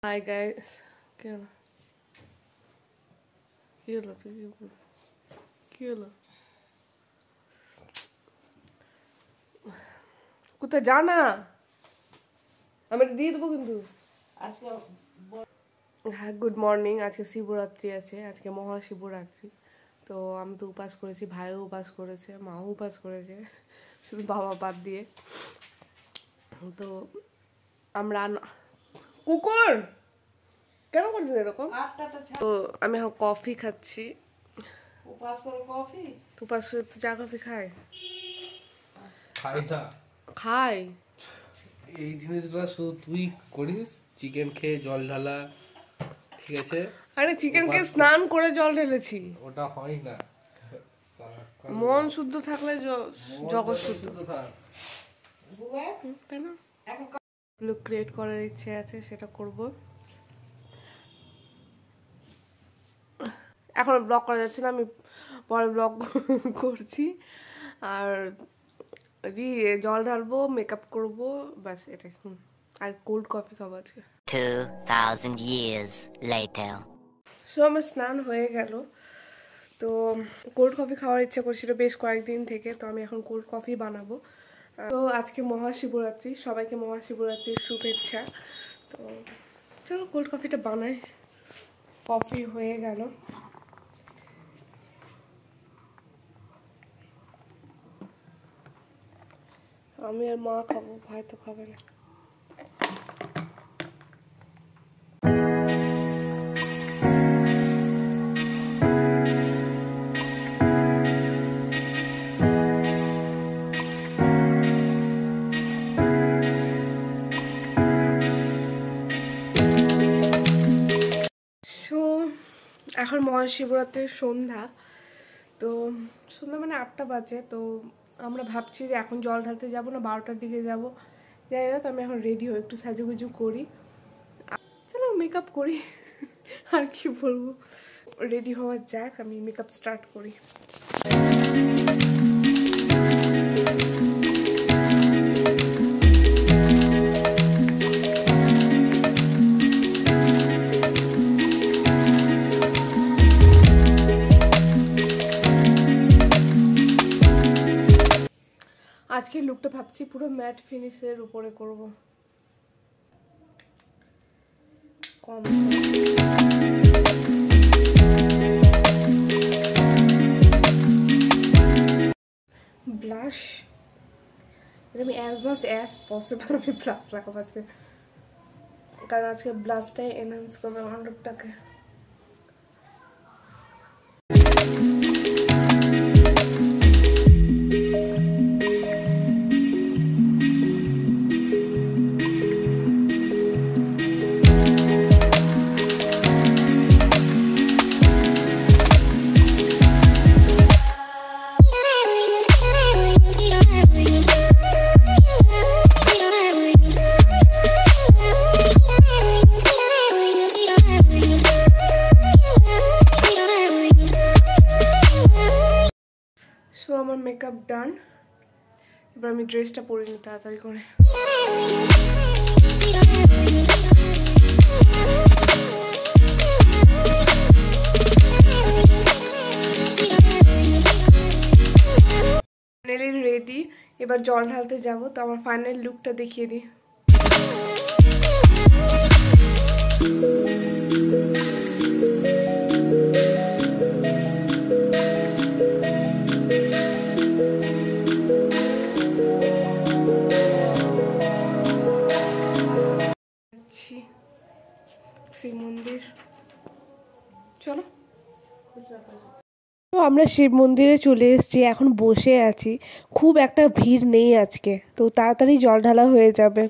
Hi guys. কি হলো? কি হলো? কি হলো? কোথায় যা না, আমি দিয়ে দেবো কিন্তু। হ্যাঁ, গুড মর্নিং। আজকে শিবরাত্রি আছে, আজকে মহাশিবরাত্রি। তো আমি তো উপাস করেছি, ভাইও উপাস করেছে, মাও উপাস করেছে, শুধু বাবা বাদ দিয়ে। তো আমরা কুকুর কেন করছিস এরকম? তো আমি এখন কফি খাচ্ছি। উপাস করে কফি? উপাস করে তো চা কফি খায়? খাই না, খাই। এই জিনিসগুলো শুধু তুই করিস, চিকেন খেয়ে জল ঢালা, ঠিক আছে? আরে চিকেনকে স্নান করে জল ঢেলেছি। ওটা হয় না, মন শুদ্ধ থাকলে জগৎ শুদ্ধ। তাই না? লুক ক্রিয়েট করার ইচ্ছে আছে, সেটা করব। এখন ব্লগ করা যাচ্ছে না, আমি পরে ব্লগ করছি। আর জল ঢালবো, মেকআপ করবো, ব্যাস এটাই। আর কোল্ড কফি খাবো আজকে। 2000 years later. সো আমার স্নান হয়ে গেল। তো কোল্ড কফি খাওয়ার ইচ্ছা করছিল বেশ কয়েকদিন থেকে, তো আমি এখন কোল্ড কফি বানাবো। তো আজকে মহাশিবরাত্রি, সবাইকে মহাশিবরাত্রির শুভেচ্ছা। তো চলো কোল্ড কফিটা বানাই। কফি হয়ে গেল। আমি আর মা খাবো, ভাই তো খাবে না। এখন মহাশিবরাত্রির সন্ধ্যা। তো সন্ধ্যা মানে 8টা বাজে। তো আমরা ভাবছি যে এখন জল ঢালতে যাবো না 12টার দিকে যাবো, যাই না। তো আমি এখন রেডি হই, একটু সাজুগুজু করি, চলো মেকআপ করি। আর কি বলবো, রেডি হওয়া যাক, আমি মেকআপ স্টার্ট করি। আজকে লুকটা ভাবছি পুরো ম্যাট ফিনিশের উপরে করব। কম ব্লাশ, আমি অ্যাজ মাচ অ্যাজ পসিবল আমি ব্লাশ লাগাবো আজকে, কারণ আজকে ব্লাশটাই এনহান্স করবে আমার লুকটাকে। সো আমার মেকআপ ডান, এবার আমি ড্রেসটা পরে নিই তাড়াতাড়ি করে। ফাইনালি রেডি, এবার জল ঢালতে যাব। তো আমার ফাইনাল লুকটা দেখিয়ে দিই। শিব মন্দির, চলো। তো আমরা শিব মন্দিরে চলে এসেছি, এখন বসে আছি, খুব একটা ভিড় নেই আজকে, তো তাড়াতাড়ি জল ঢালা হয়ে যাবে।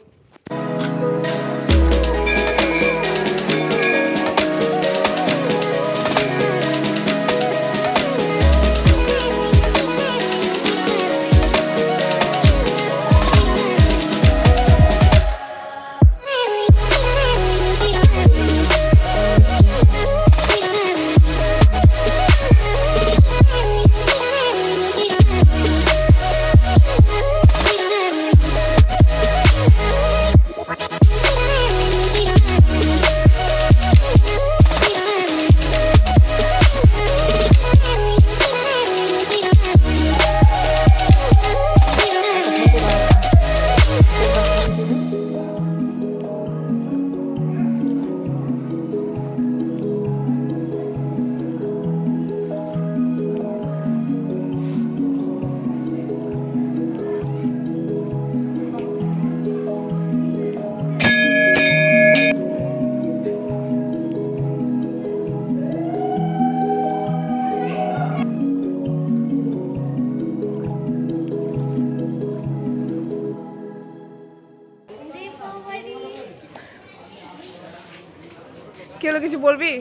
কি হলো, কিছু বলবি?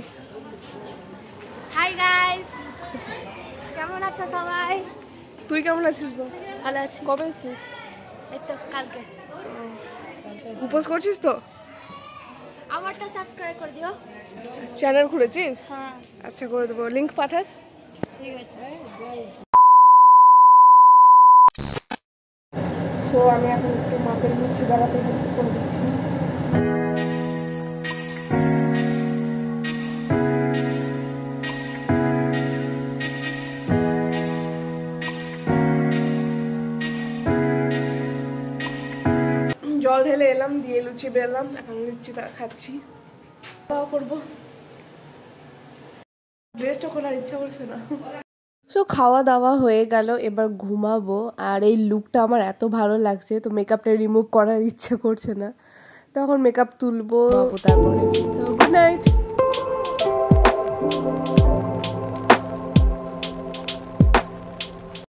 হাই গাইস, কেমন আছো সবাই? তুই কেমন আছিস বল? ভালো আছি। কবে এসেছিস? এই তো কালকে। উপোস করছিস তো? আমারটা সাবস্ক্রাইব করে দিও। চ্যানেল খুলেছিস? হ্যাঁ আচ্ছা করে দেবো, লিংক পাঠাস। ঠিক আছে। সো আমি এখন একটু মাপের লুচি বানাতে হেল্প করে দিচ্ছি। জল ঢেলে এলাম, দিয়ে লুচি বেরলাম, এখন লুচিটা খাচ্ছি, খাওয়া করবো। ড্রেসটা খোলার ইচ্ছা করছে না। সো খাওয়া দাওয়া হয়ে গেল, এবার ঘুমাবো। আর এই লুকটা আমার এত ভালো লাগছে, তো মেকআপটা রিমুভ করার ইচ্ছা করছে না, তখন মেকআপ তুলবো তারপরে। তো গুড নাইট।